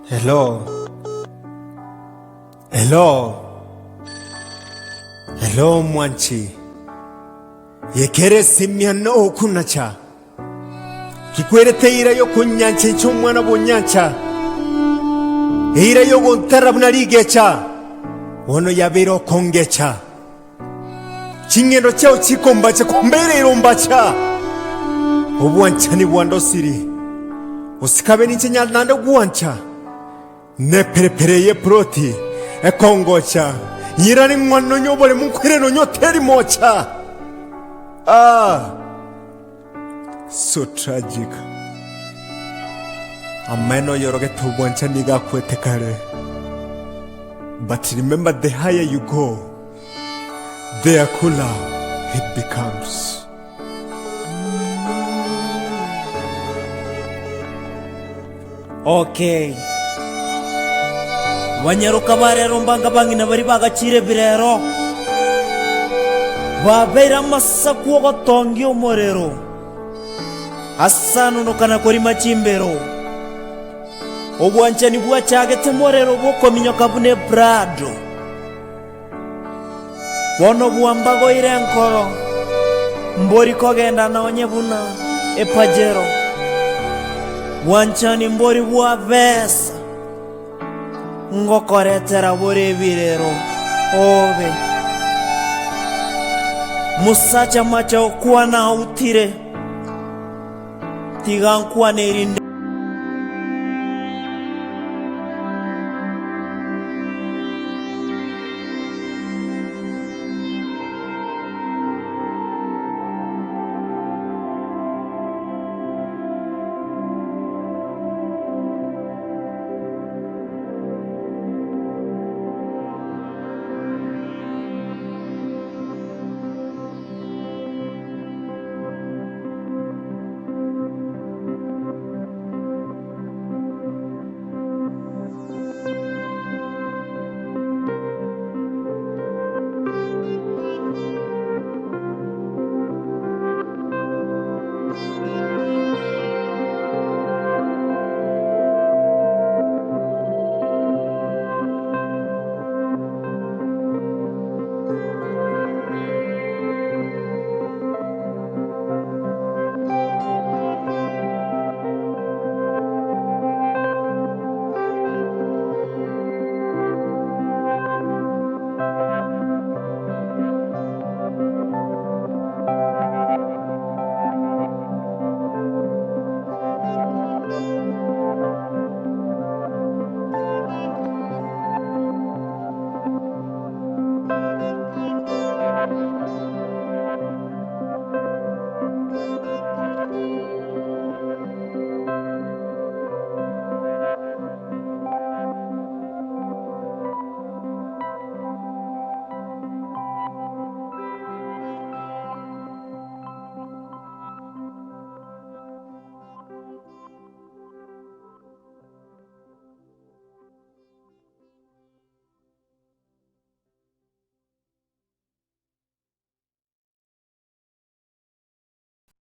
Hello. Hello. Hello mwanchi. Yekere simyano okunacha. Kikwerete ira yo kunyanche chomwana bonyancha. Ira yo gontara bunarigecha. Ono yabero kongecha. Chingero chao chikombacha kumbere irombacha. Obwanchani bwandosiri. Usikabe nichenya nanda guancha. Ne perepere ye proti. E kongocha. Yirani mwano nyobole mkwere no nyoteri mocha. So tragic. Ameno yoroge to Obwanchani ga kwetekare. But remember, the higher you go, the cooler it becomes. Okay. Wanyaruka barero mbanga bangina bari bagacire birero. Babera masaku gotongi omorero. Asanu no kana kori machimbero. Obwanchani bwachagete morero boko minyoka bune brado. Wono buambago irenkoro. Mbori kogenda na onyebuna epajero. Obwanchani mbori bwa vesa. Ngokoretera bore birero. Obe. Musacha macha okuwa na utire. Tigankuwa nerinde.